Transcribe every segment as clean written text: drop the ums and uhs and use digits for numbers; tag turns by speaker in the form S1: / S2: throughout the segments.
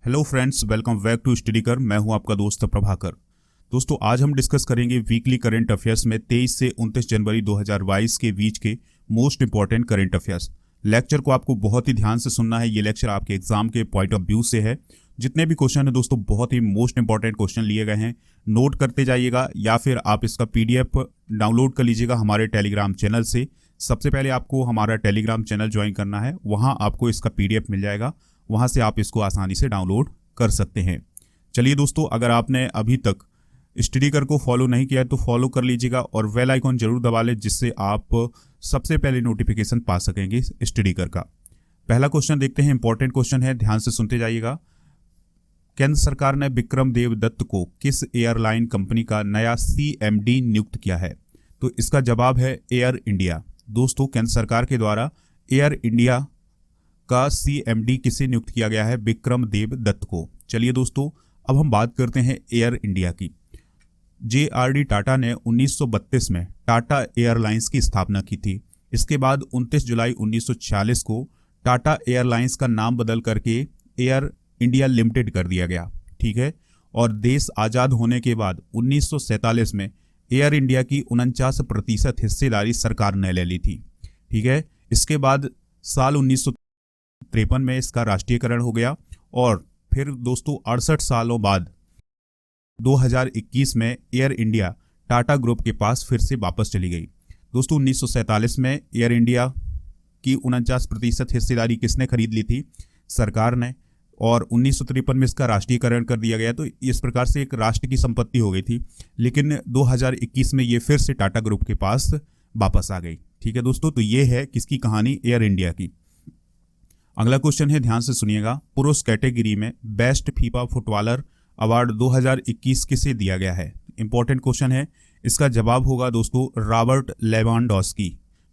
S1: Hello friends, welcome back to Studykar. मैं हूं आपका दोस्त प्रभाकर। दोस्तों, आज हम डिस्कस करेंगे वीकली करंट अफेयर्स में 23 से 29 जनवरी 2022 के बीच के most important current affairs. Lecture को आपको बहुत ही ध्यान से सुनना है। ये लेक्चर आपके एग्जाम के पॉइंट ऑफ व्यू से है। जितने भी क्वेश्चन है दोस्तों, बहुत ही मोस्ट इंपॉर्टेंट क्वेश्चन लिए गए हैं। नोट करते जाइएगा या फिर आप इसका PDF डाउनलोड कर लीजिएगा हमारे टेलीग्राम चैनल से। सबसे पहले आपको हमारा टेलीग्राम चैनल ज्वाइन करना है, वहाँ आपको इसका PDF मिल जाएगा, वहाँ से आप इसको आसानी से डाउनलोड कर सकते हैं। चलिए दोस्तों, अगर आपने अभी तक स्टडीकर को फॉलो नहीं किया है तो फॉलो कर लीजिएगा और बेल आइकॉन जरूर दबा लें, जिससे आप सबसे पहले नोटिफिकेशन पा सकेंगे स्टडीकर का। पहला क्वेश्चन देखते हैं, इंपॉर्टेंट क्वेश्चन है, ध्यान से सुनते जाइएगा। केंद्र सरकार ने विक्रम देव दत्त को किस एयरलाइन कंपनी का नया CMD नियुक्त किया है? तो इसका जवाब है एयर इंडिया। दोस्तों, केंद्र सरकार के द्वारा एयर इंडिया का CMD किसे नियुक्त किया गया है? विक्रम देव दत्त को। चलिए दोस्तों, अब हम बात करते हैं एयर इंडिया की। JRD टाटा ने 1932 में टाटा एयरलाइंस की स्थापना की थी। इसके बाद 29 जुलाई 1946 को टाटा एयरलाइंस का नाम बदल करके एयर इंडिया लिमिटेड कर दिया गया। ठीक है। और देश आज़ाद होने के बाद 1947 में एयर इंडिया की 49% हिस्सेदारी सरकार ने ले ली थी। ठीक है। इसके बाद साल 1953 में इसका राष्ट्रीयकरण हो गया और फिर दोस्तों 68 सालों बाद 2021 में एयर इंडिया टाटा ग्रुप के पास फिर से वापस चली गई। दोस्तों, 1947 में एयर इंडिया की 49% हिस्सेदारी किसने खरीद ली थी? सरकार ने। और 1953 में इसका राष्ट्रीयकरण कर दिया गया, तो इस प्रकार से एक राष्ट्र की संपत्ति हो गई थी। लेकिन 2021 में ये फिर से टाटा ग्रुप के पास वापस आ गई। ठीक है दोस्तों, तो ये है किसकी कहानी? एयर इंडिया की। अगला क्वेश्चन है, ध्यान से सुनिएगा। पुरुष कैटेगरी में बेस्ट फीफा फुटबॉलर अवार्ड 2021 किसे दिया गया है? इंपॉर्टेंट क्वेश्चन है। इसका जवाब होगा दोस्तों रॉबर्ट लेवांडोव्स्की।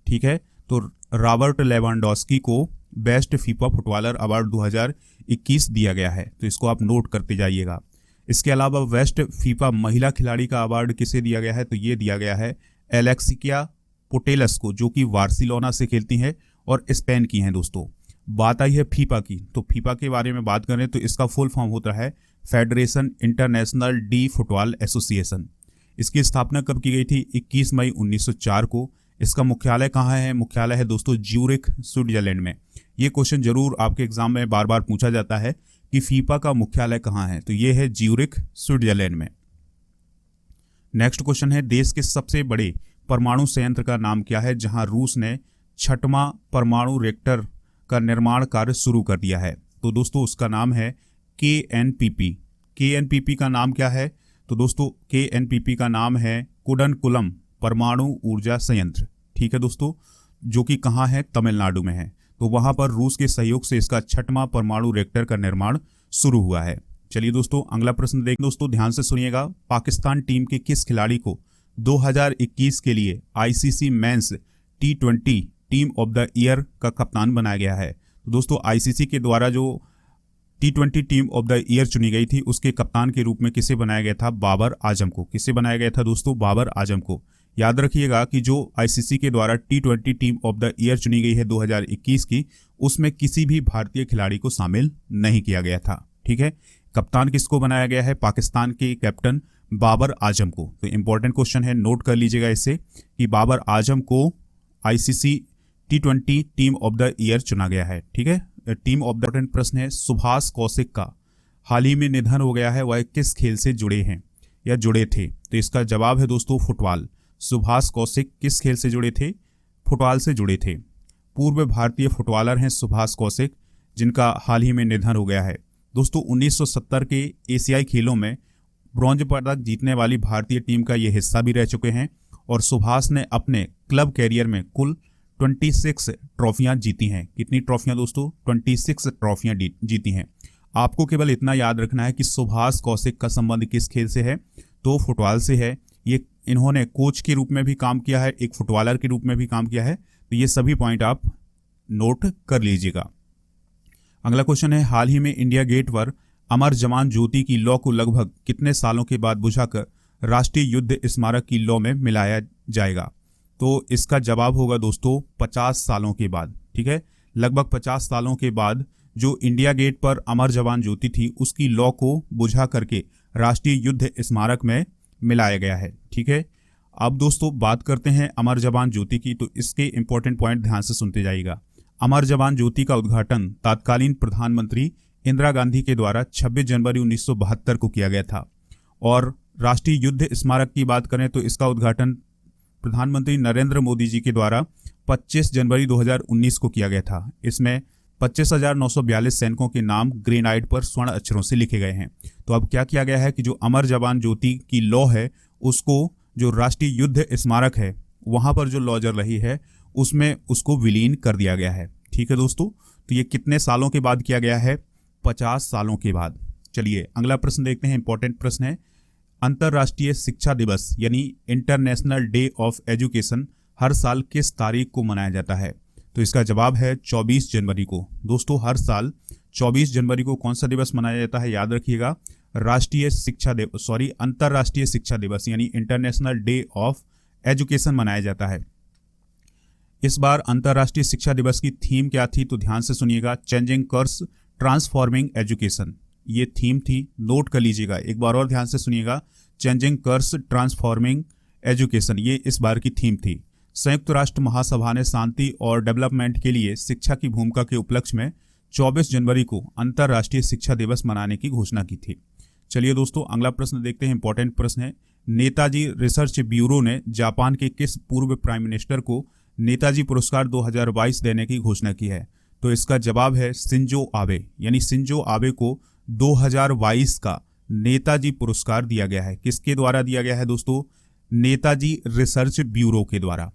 S1: ठीक है, तो रॉबर्ट लेवांडोव्स्की को बेस्ट फीफा फुटबॉलर अवार्ड 2021 दिया गया है, तो इसको आप नोट करते जाइएगा। इसके अलावा बेस्ट फीफा महिला खिलाड़ी का अवार्ड किसे दिया गया है? तो ये दिया गया है एलेक्सिया पुटेलस को, जो कि बार्सिलोना से खेलती हैं और स्पेन की हैं। दोस्तों, बात आई है फीफा की, तो फीफा के बारे में बात करें तो इसका फुल फॉर्म होता है federation international D football association. इसकी स्थापना कब की गई थी? 21 मई 1904 को। इसका मुख्यालय कहाँ है? मुख्यालय है दोस्तों ज्यूरिख, स्विट्जरलैंड में। ये क्वेश्चन जरूर आपके एग्जाम में बार बार पूछा जाता है कि फीफा का मुख्यालय कहाँ है, तो ये है ज्यूरिख, स्विट्जरलैंड में। नेक्स्ट क्वेश्चन है, देश के सबसे बड़े परमाणु संयंत्र का नाम क्या है, जहां रूस ने 6वां परमाणु रिएक्टर का निर्माण कार्य शुरू कर दिया है? तो दोस्तों, उसका नाम है KNPP। KNPP का नाम क्या है? तो दोस्तों, KNPP का नाम है कुडनकुलम परमाणु ऊर्जा संयंत्र। ठीक है दोस्तों, जो कि कहाँ है? तमिलनाडु में है। तो वहाँ पर रूस के सहयोग से इसका 6वां परमाणु रिएक्टर का निर्माण शुरू हुआ है। चलिए दोस्तों, अगला प्रश्न देखें। दोस्तों, ध्यान से सुनिएगा। पाकिस्तान टीम के किस खिलाड़ी को 2021 के लिए ICC men's T20 team of the year का कप्तान बनाया गया है? तो दोस्तों, ICC के द्वारा जो T20 team of the year चुनी गई थी, उसके कप्तान के रूप में किसे बनाया गया था? बाबर आजम को। किसे बनाया गया था दोस्तों? बाबर आजम को। याद रखिएगा कि जो ICC के द्वारा T20 team of the year चुनी गई है 2021 की, उसमें किसी भी भारतीय खिलाड़ी को शामिल नहीं किया गया था। ठीक है। कप्तान किसको बनाया गया है? पाकिस्तान के कैप्टन बाबर आजम को। तो इंपॉर्टेंट क्वेश्चन है, नोट कर लीजिएगा इसे कि बाबर आजम को ICC T20 team of the year चुना गया है। ठीक है। टीम ऑफ द प्रश्न है, सुभाष कौशिक का हाल ही में निधन हो गया है, वह किस खेल से जुड़े हैं या जुड़े थे? तो इसका जवाब है दोस्तों फुटबॉल। सुभाष कौशिक किस खेल से जुड़े थे? फुटबॉल से जुड़े थे। पूर्व भारतीय फुटबॉलर हैं सुभाष कौशिक, जिनका हाल ही में निधन हो गया है। दोस्तों, 1970 के एशियाई खेलों में ब्रॉन्ज पदक जीतने वाली भारतीय टीम का ये हिस्सा भी रह चुके हैं और सुभाष ने अपने क्लब कैरियर में कुल 26 ट्रॉफियां जीती हैं। कितनी ट्रॉफियां दोस्तों? 26 ट्रॉफियां जीती हैं। आपको केवल इतना याद रखना है कि सुभाष कौशिक का संबंध किस खेल से है? तो फुटबॉल से है। ये इन्होंने कोच के रूप में भी काम किया है, एक फुटबॉलर के रूप में भी काम किया है। तो ये सभी पॉइंट आप नोट कर लीजिएगा। अगला क्वेश्चन है, हाल ही में इंडिया गेट पर अमर जवान ज्योति की लौ को लगभग कितने सालों के बाद बुझाकर राष्ट्रीय युद्ध स्मारक की लौ में मिलाया जाएगा? तो इसका जवाब होगा दोस्तों 50 सालों के बाद। ठीक है, लगभग 50 सालों के बाद जो इंडिया गेट पर अमर जवान ज्योति थी उसकी लौ को बुझा करके राष्ट्रीय युद्ध स्मारक में मिलाया गया है। ठीक है, अब दोस्तों बात करते हैं अमर जवान ज्योति की, तो इसके इंपॉर्टेंट पॉइंट ध्यान से सुनते जाइएगा। अमर जवान ज्योति का उद्घाटन तत्कालीन प्रधानमंत्री इंदिरा गांधी के द्वारा 26 जनवरी 1972 को किया गया था। और राष्ट्रीय युद्ध स्मारक की बात करें तो इसका उद्घाटन प्रधानमंत्री नरेंद्र मोदी जी के द्वारा 25 जनवरी 2019 को किया गया था। इसमें 25,942 सैनिकों के नाम ग्रेनाइट पर स्वर्ण अक्षरों से लिखे गए हैं। तो अब क्या किया गया है कि जो अमर जवान ज्योति की लौ है उसको जो राष्ट्रीय युद्ध स्मारक है वहां पर जो लौ जल रही है उसमें उसको विलीन कर दिया गया है। ठीक है दोस्तों, तो ये कितने सालों के बाद किया गया है? 50 सालों के बाद। चलिए अगला प्रश्न देखते हैं, इंपॉर्टेंट प्रश्न है। अंतर्राष्ट्रीय शिक्षा दिवस यानी इंटरनेशनल डे ऑफ एजुकेशन हर साल किस तारीख को मनाया जाता है? तो इसका जवाब है 24 जनवरी को। दोस्तों हर साल 24 जनवरी को कौन सा दिवस मनाया जाता है? याद रखिएगा, अंतर्राष्ट्रीय शिक्षा दिवस यानी इंटरनेशनल डे ऑफ एजुकेशन मनाया जाता है। इस बार अंतर्राष्ट्रीय शिक्षा दिवस की थीम क्या थी? तो ध्यान से सुनिएगा, चेंजिंग कोर्स ट्रांसफॉर्मिंग एजुकेशन, ये थीम थी। नोट कर लीजिएगा, एक बार और ध्यान से सुनिएगा, चेंजिंग कोर्स ट्रांसफॉर्मिंग एजुकेशन, ये इस बार की थीम थी। संयुक्त राष्ट्र महासभा ने शांति और डेवलपमेंट के लिए शिक्षा की भूमिका के उपलक्ष्य में 24 जनवरी को अंतर्राष्ट्रीय शिक्षा दिवस मनाने की घोषणा की थी। चलिए दोस्तों अगला प्रश्न देखते हैं, इंपॉर्टेंट प्रश्न है। नेताजी रिसर्च ब्यूरो ने जापान के किस पूर्व प्राइम मिनिस्टर को नेताजी पुरस्कार 2022 देने की घोषणा की है? तो इसका जवाब है शिंजो आबे, यानी शिंजो आबे को 2022 का नेताजी पुरस्कार दिया गया है। किसके द्वारा दिया गया है दोस्तों? नेताजी रिसर्च ब्यूरो के द्वारा।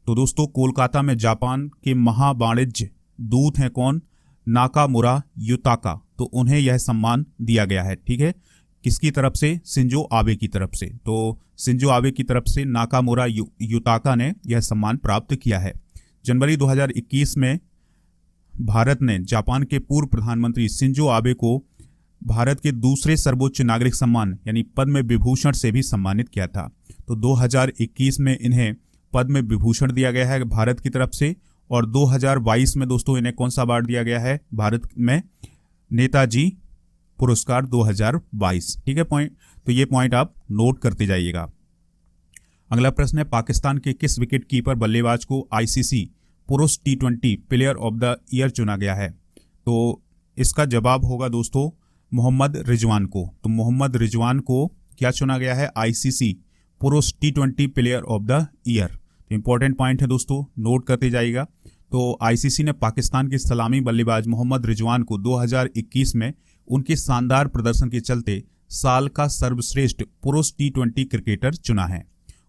S1: तो दोस्तों कोलकाता में जापान के महावाणिज्य दूत हैं कौन? नाकामुरा युताका, तो उन्हें यह सम्मान दिया गया है। ठीक है, किसकी तरफ से? शिंजो आबे की तरफ से। तो शिंजो आबे की तरफ से नाकामुरा युताका ने यह सम्मान प्राप्त किया है। जनवरी 2021 में भारत ने जापान के पूर्व प्रधानमंत्री शिंजो आबे को भारत के दूसरे सर्वोच्च नागरिक सम्मान यानी पद्म विभूषण से भी सम्मानित किया था। तो 2021 में इन्हें पद्म विभूषण दिया गया है भारत की तरफ से, और 2022 में दोस्तों इन्हें कौन सा अवार्ड दिया गया है भारत में? नेताजी पुरस्कार 2022। ठीक है पॉइंट, तो ये पॉइंट आप नोट करते जाइएगा। अगला प्रश्न है, पाकिस्तान के किस विकेट कीपर बल्लेबाज को आईसीसी पुरुष T20 player of the year चुना गया है? तो इसका जवाब होगा दोस्तों मोहम्मद रिजवान को। तो मोहम्मद रिजवान को क्या चुना गया है? आईसीसी पुरुष T20 player of the year. तो इंपॉर्टेंट पॉइंट है दोस्तों, नोट करते जाइएगा। तो आईसीसी ने पाकिस्तान के सलामी बल्लेबाज मोहम्मद रिजवान को 2021 में उनके शानदार प्रदर्शन के चलते साल का सर्वश्रेष्ठ पुरुष T20 क्रिकेटर चुना है।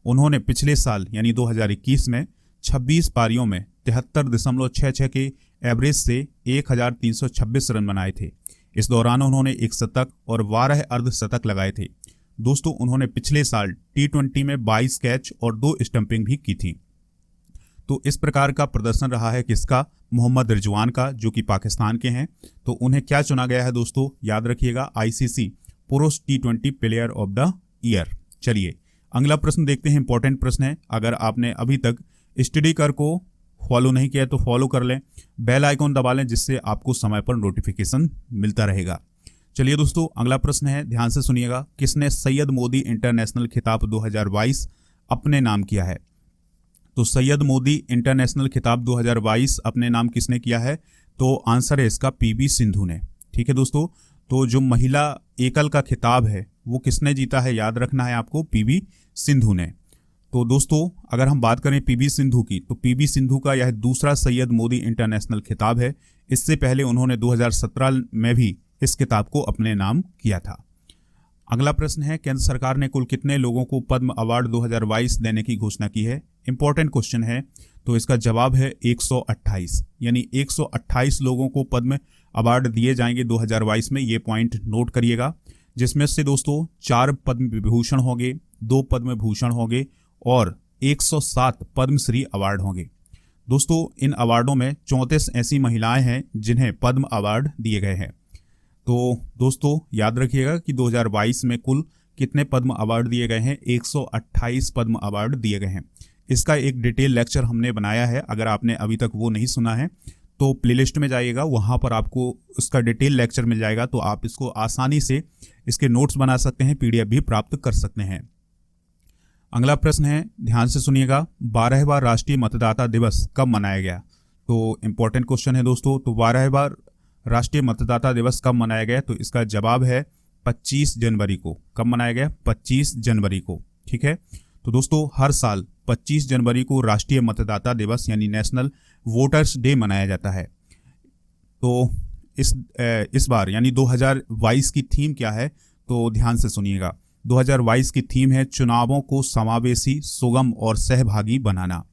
S1: उन्होंने पिछले साल यानी 2021 में 26 पारियों में 73.66 के एवरेज से 1326 रन बनाए थे। इस दौरान उन्होंने एक शतक और 12 अर्धशतक लगाए थे। दोस्तों उन्होंने पिछले साल T20 में 22 कैच और 2 स्टंपिंग भी की थी। तो इस प्रकार का प्रदर्शन रहा है किसका? मोहम्मद रिजवान का, जो कि पाकिस्तान के हैं। तो उन्हें क्या चुना गया है दोस्तों? याद रखिएगा, आईसीसी पुरुष T20 player of the year. चलिए अगला प्रश्न देखते हैं, इंपॉर्टेंट प्रश्न है। अगर आपने अभी तक स्टडी कर को फॉलो नहीं किया तो फॉलो कर लें, बेल आइकॉन दबा लें, जिससे आपको समय पर नोटिफिकेशन मिलता रहेगा। चलिए दोस्तों अगला प्रश्न है, ध्यान से सुनिएगा। किसने सैयद मोदी इंटरनेशनल खिताब 2022 अपने नाम किया है? तो सैयद मोदी इंटरनेशनल खिताब 2022 अपने नाम किसने किया है? तो आंसर है इसका पीवी सिंधु ने। ठीक है दोस्तों, तो जो महिला एकल का खिताब है वो किसने जीता है? याद रखना है आपको, पीवी सिंधु ने। तो दोस्तों अगर हम बात करें पीवी सिंधु की, तो पीवी सिंधु का यह दूसरा सैयद मोदी इंटरनेशनल खिताब है। इससे पहले उन्होंने 2017 में भी इस खिताब को अपने नाम किया था। अगला प्रश्न है, केंद्र सरकार ने कुल कितने लोगों को पद्म अवार्ड 2022 देने की घोषणा की है? इंपॉर्टेंट क्वेश्चन है। तो इसका जवाब है 128, यानी 128 लोगों को पद्म अवार्ड दिए जाएंगे 2022 में। ये पॉइंट नोट करिएगा, जिसमें से दोस्तों 4 पद्म विभूषण होंगे, 2 पद्म भूषण होंगे और 107 पद्मश्री अवार्ड होंगे। दोस्तों इन अवार्डों में 34 ऐसी महिलाएं हैं जिन्हें पद्म अवार्ड दिए गए हैं। तो दोस्तों याद रखिएगा कि 2022 में कुल कितने पद्म अवार्ड दिए गए हैं? 128 पद्म अवार्ड दिए गए हैं। इसका एक डिटेल लेक्चर हमने बनाया है, अगर आपने अभी तक वो नहीं सुना है तो प्लेलिस्ट में जाइएगा, वहाँ पर आपको उसका डिटेल लेक्चर मिल जाएगा, तो आप इसको आसानी से इसके नोट्स बना सकते हैं, PDF भी प्राप्त कर सकते हैं। अगला प्रश्न है, ध्यान से सुनिएगा, 12वां राष्ट्रीय मतदाता दिवस कब मनाया गया? तो इम्पोर्टेंट क्वेश्चन है दोस्तों। तो 12वां राष्ट्रीय मतदाता दिवस कब मनाया गया? तो इसका जवाब है 25 जनवरी को। कब मनाया गया? 25 जनवरी को। ठीक है, तो दोस्तों हर साल 25 जनवरी को राष्ट्रीय मतदाता दिवस यानी नेशनल वोटर्स डे मनाया जाता है। तो इस बार यानी 2022 की थीम क्या है? तो ध्यान से सुनिएगा, 2022 की थीम है चुनावों को समावेशी, सुगम और सहभागी बनाना।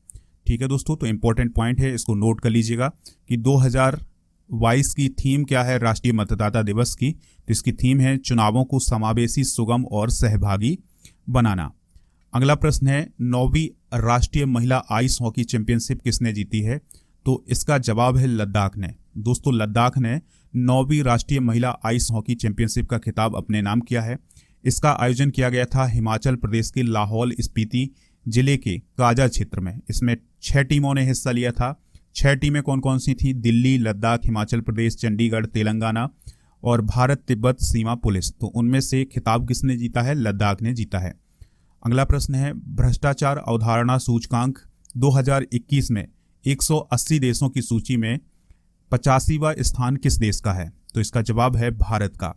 S1: ठीक है दोस्तों, तो इम्पोर्टेंट पॉइंट है, इसको नोट कर लीजिएगा कि 2022 की थीम क्या है राष्ट्रीय मतदाता दिवस की। तो इसकी थीम है चुनावों को समावेशी, सुगम और सहभागी बनाना। अगला प्रश्न है, 9वीं राष्ट्रीय महिला आइस हॉकी चैंपियनशिप किसने जीती है? तो इसका जवाब है लद्दाख ने। दोस्तों लद्दाख ने 9वीं राष्ट्रीय महिला आइस हॉकी चैंपियनशिप का खिताब अपने नाम किया है। इसका आयोजन किया गया था हिमाचल प्रदेश के लाहौल स्पीति जिले के काजा क्षेत्र में। इसमें 6 टीमों ने हिस्सा लिया था। 6 टीमें कौन कौन सी थी? दिल्ली, लद्दाख, हिमाचल प्रदेश, चंडीगढ़, तेलंगाना और भारत तिब्बत सीमा पुलिस। तो उनमें से खिताब किसने जीता है? लद्दाख ने जीता है। अगला प्रश्न है, भ्रष्टाचार अवधारणा सूचकांक 2021 में 180 देशों की सूची में 85वां स्थान किस देश का है? तो इसका जवाब है भारत का।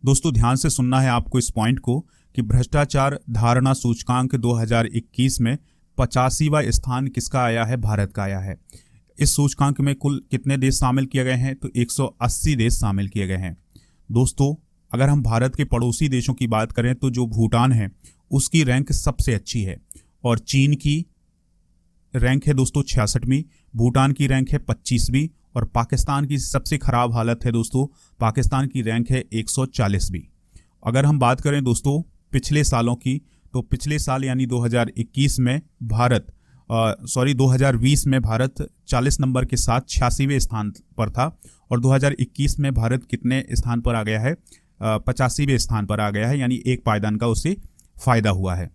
S1: दोस्तों ध्यान से सुनना है आपको इस पॉइंट को कि भ्रष्टाचार धारणा सूचकांक 2021 में 85वां स्थान किसका आया है? भारत का आया है। इस सूचकांक में कुल कितने देश शामिल किए गए हैं? तो 180 देश शामिल किए गए हैं। दोस्तों अगर हम भारत के पड़ोसी देशों की बात करें तो जो भूटान है उसकी रैंक सबसे अच्छी है और चीन की रैंक है दोस्तों 66वीं, भूटान की रैंक है 25वीं और पाकिस्तान की सबसे खराब हालत है दोस्तों, पाकिस्तान की रैंक है 140वीं। अगर हम बात करें दोस्तों पिछले सालों की, तो पिछले साल यानी 2020 में भारत 40 नंबर के साथ 86वें स्थान पर था और 2021 में भारत कितने स्थान पर आ गया है? 85वें स्थान पर आ गया है, यानी एक पायदान का उससे फायदा हुआ है।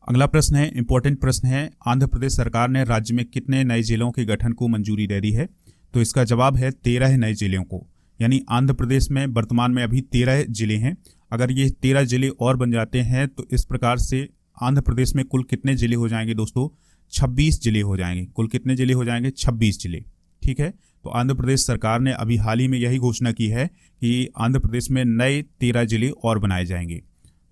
S1: अगला प्रश्न है, इंपॉर्टेंट प्रश्न है, आंध्र प्रदेश सरकार ने राज्य में कितने नए जिलों के गठन को मंजूरी दे दी है? तो इसका जवाब है 13 नए जिलों को। यानी आंध्र प्रदेश में वर्तमान में अभी 13 जिले हैं। अगर ये 13 जिले और बन जाते हैं तो इस प्रकार से आंध्र प्रदेश में कुल कितने जिले हो जाएंगे दोस्तों? 26 जिले हो जाएंगे। कुल कितने जिले हो जाएंगे? 26 जिले। ठीक है, तो आंध्र प्रदेश सरकार ने अभी हाल ही में यही घोषणा की है कि आंध्र प्रदेश में नए 13 जिले और बनाए जाएंगे।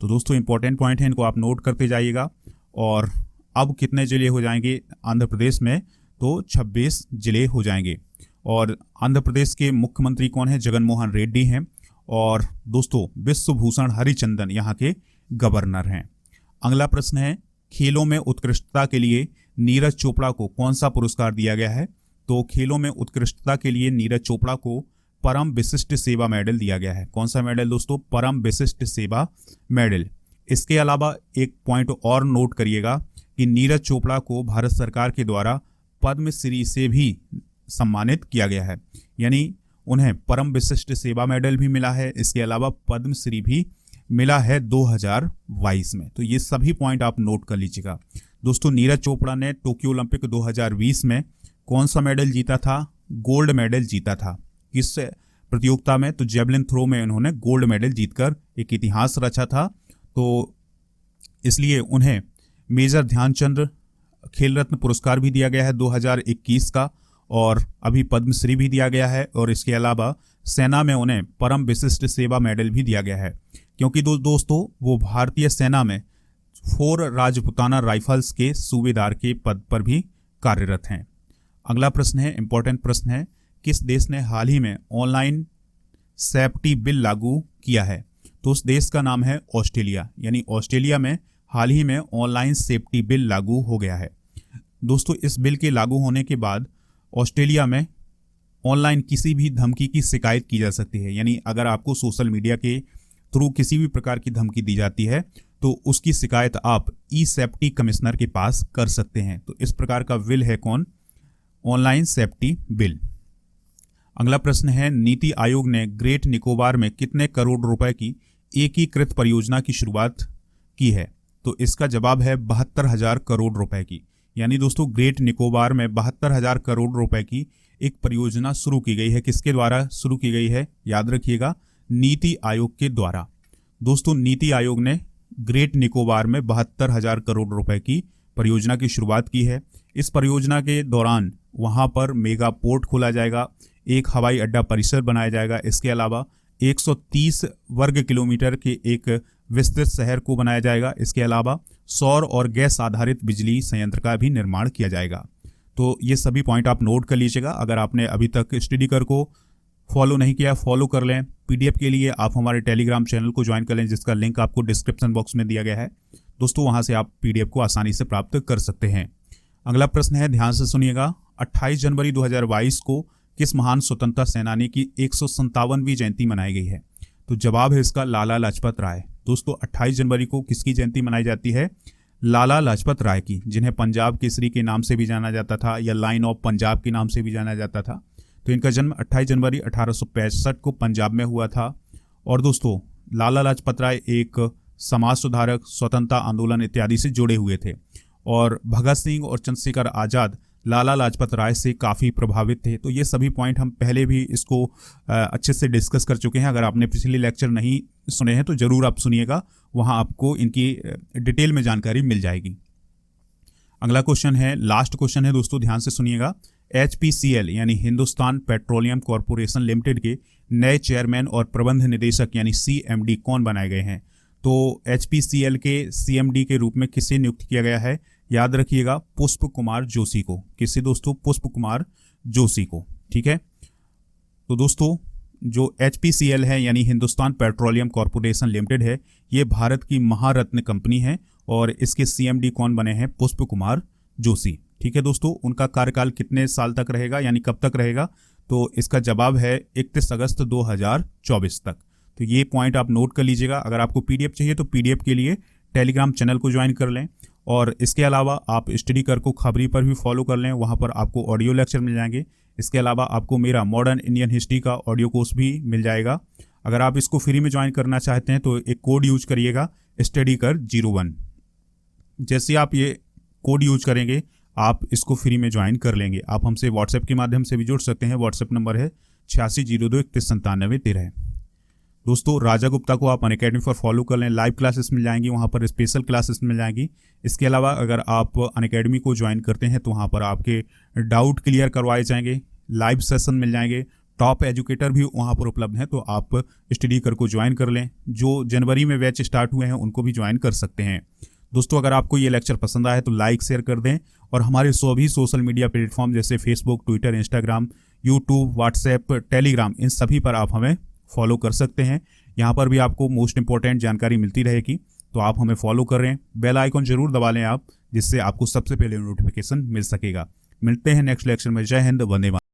S1: तो दोस्तों इंपॉर्टेंट पॉइंट है, इनको आप नोट करते जाइएगा। और अब कितने जिले हो जाएंगे आंध्र प्रदेश में? तो 26 जिले हो जाएंगे। और आंध्र प्रदेश के मुख्यमंत्री कौन है? जगन मोहन रेड्डी हैं। और दोस्तों विश्व भूषण हरिचंदन यहाँ के गवर्नर हैं। अगला प्रश्न है, खेलों में उत्कृष्टता के लिए नीरज चोपड़ा को कौन सा पुरस्कार दिया गया है? तो खेलों में उत्कृष्टता के लिए नीरज चोपड़ा को परम विशिष्ट सेवा मेडल दिया गया है। कौन सा मेडल दोस्तों? परम विशिष्ट सेवा मेडल। इसके अलावा एक पॉइंट और नोट करिएगा कि नीरज चोपड़ा को भारत सरकार के द्वारा पद्मश्री से भी सम्मानित किया गया है, यानी उन्हें परम विशिष्ट सेवा मेडल भी मिला है, इसके अलावा पद्मश्री भी मिला है 2022 में। तो ये सभी पॉइंट आप नोट कर लीजिएगा। दोस्तों नीरज चोपड़ा ने टोक्यो ओलंपिक 2020 में कौन सा मेडल जीता था? गोल्ड मेडल जीता था। किस प्रतियोगिता में? तो जेवलिन थ्रो में उन्होंने गोल्ड मेडल जीतकर एक इतिहास रचा था। तो इसलिए उन्हें मेजर ध्यानचंद खेल रत्न पुरस्कार भी दिया गया है 2021 का, और अभी पद्मश्री भी दिया गया है। और इसके अलावा सेना में उन्हें परम विशिष्ट सेवा मेडल भी दिया गया है, क्योंकि दोस्तों वो भारतीय सेना में 4 राजपुताना राइफल्स के सूबेदार के पद पर भी कार्यरत हैं। अगला प्रश्न है, इंपॉर्टेंट प्रश्न है, किस देश ने हाल ही में ऑनलाइन सेफ्टी बिल लागू किया है? तो उस देश का नाम है ऑस्ट्रेलिया। यानी ऑस्ट्रेलिया में हाल ही में ऑनलाइन सेफ्टी बिल लागू हो गया है। दोस्तों इस बिल के लागू होने के बाद ऑस्ट्रेलिया में ऑनलाइन किसी भी धमकी की शिकायत की जा सकती है। यानी अगर आपको सोशल मीडिया के थ्रू किसी भी प्रकार की धमकी दी जाती है तो उसकी शिकायत आप ई सेफ्टी कमिश्नर के पास कर सकते हैं। तो इस प्रकार का बिल है कौन? Online safety bill. अगला प्रश्न है, नीति आयोग ने ग्रेट निकोबार में कितने करोड़ रुपए की एकीकृत परियोजना की शुरुआत की है? तो इसका जवाब है 72,000 करोड़ रुपए की। यानी दोस्तों ग्रेट निकोबार में 72,000 करोड़ रुपए की एक परियोजना शुरू की गई है। किसके द्वारा शुरू की गई है? याद रखिएगा, नीति आयोग के द्वारा। दोस्तों नीति आयोग ने ग्रेट निकोबार में 72,000 करोड़ रुपए की परियोजना की शुरुआत की है। इस परियोजना के दौरान वहां पर मेगा पोर्ट खोला जाएगा, एक हवाई अड्डा परिसर बनाया जाएगा। इसके अलावा 130 वर्ग किलोमीटर के एक विस्तृत शहर को बनाया जाएगा। इसके अलावा सौर और गैस आधारित बिजली संयंत्र का भी निर्माण किया जाएगा। तो ये सभी पॉइंट आप नोट कर लीजिएगा। अगर आपने अभी तक स्टडी कर को फॉलो नहीं किया, फॉलो कर लें। पीडीएफ के लिए आप हमारे टेलीग्राम चैनल को ज्वाइन कर लें, जिसका लिंक आपको डिस्क्रिप्शन बॉक्स में दिया गया है। दोस्तों वहां से आप पीडीएफ को आसानी से प्राप्त कर सकते हैं। अगला प्रश्न है, ध्यान से सुनिएगा। 28 जनवरी 2022 को किस महान स्वतंत्रता सेनानी की 157वीं जयंती मनाई गई है? तो जवाब है इसका लाला लाजपत राय। दोस्तों 28 जनवरी को किसकी जयंती मनाई जाती है? लाला लाजपत राय की, जिन्हें पंजाब केसरी के नाम से भी जाना जाता था या लाइन ऑफ पंजाब के नाम से भी जाना जाता था। तो इनका जन्म 28 जनवरी 1865 को पंजाब में हुआ था। और दोस्तों लाला लाजपत राय एक समाज सुधारक, स्वतंत्रता आंदोलन इत्यादि से जुड़े हुए थे और भगत सिंह और चंद्रशेखर आज़ाद लाला लाजपत राय से काफ़ी प्रभावित थे। तो ये सभी पॉइंट हम पहले भी इसको अच्छे से डिस्कस कर चुके हैं। अगर आपने पिछले लेक्चर नहीं सुने हैं तो ज़रूर आप सुनिएगा, वहाँ आपको इनकी डिटेल में जानकारी मिल जाएगी। अगला क्वेश्चन है, लास्ट क्वेश्चन है दोस्तों, ध्यान से सुनिएगा। HPCL यानी हिंदुस्तान पेट्रोलियम कॉरपोरेशन लिमिटेड के नए चेयरमैन और प्रबंध निदेशक यानी CMD कौन बनाए गए हैं? तो HPCL के CMD के रूप में किसे नियुक्त किया गया है? याद रखिएगा, पुष्प कुमार जोशी को। किसे दोस्तों? पुष्प कुमार जोशी को। ठीक है, तो दोस्तों जो HPCL है यानी हिंदुस्तान पेट्रोलियम कॉरपोरेशन लिमिटेड है, ये भारत की महारत्न कंपनी है और इसके CMD कौन बने हैं? पुष्प कुमार जोशी। ठीक है दोस्तों, उनका कार्यकाल कितने साल तक रहेगा यानी कब तक रहेगा? तो इसका जवाब है 31 अगस्त 2024 तक। तो ये पॉइंट आप नोट कर लीजिएगा। अगर आपको पीडीएफ चाहिए तो पीडीएफ के लिए टेलीग्राम चैनल को ज्वाइन कर लें और इसके अलावा आप स्टडी कर को खबरी पर भी फॉलो कर लें, वहाँ पर आपको ऑडियो लेक्चर मिल जाएंगे। इसके अलावा आपको मेरा मॉडर्न इंडियन हिस्ट्री का ऑडियो कोर्स भी मिल जाएगा। अगर आप इसको फ्री में ज्वाइन करना चाहते हैं तो एक कोड यूज करिएगा, स्टडी कर 01। जैसे आप ये कोड यूज करेंगे आप इसको फ्री में ज्वाइन कर लेंगे। आप हमसे व्हाट्सएप के माध्यम से भी जुड़ सकते हैं। व्हाट्सएप नंबर है 8602319713। दोस्तों राजा गुप्ता को आप अनअकैडमी पर फॉलो कर लें, लाइव क्लासेस मिल जाएंगी, वहाँ पर स्पेशल क्लासेस मिल जाएंगी। इसके अलावा अगर आप अनअकैडमी को ज्वाइन करते हैं तो वहाँ पर आपके डाउट क्लियर करवाए जाएंगे, लाइव सेशन मिल जाएंगे, टॉप एजुकेटर भी वहाँ पर उपलब्ध हैं। तो आप स्टडी कर को ज्वाइन कर लें। जो जनवरी में बैच स्टार्ट हुए हैं उनको भी ज्वाइन कर सकते हैं। दोस्तों अगर आपको ये लेक्चर पसंद आया तो लाइक शेयर कर दें और हमारे सभी सोशल मीडिया प्लेटफॉर्म जैसे Facebook, Twitter, Instagram, YouTube, WhatsApp, Telegram, इन सभी पर आप हमें फॉलो कर सकते हैं। यहाँ पर भी आपको मोस्ट इंपॉर्टेंट जानकारी मिलती रहेगी, तो आप हमें फॉलो कर रहे हैं। बेल आइकॉन जरूर दबा लें आप, जिससे आपको सबसे पहले नोटिफिकेशन मिल सकेगा। मिलते हैं नेक्स्ट लेक्चर में। जय हिंद, वंदे मातरम।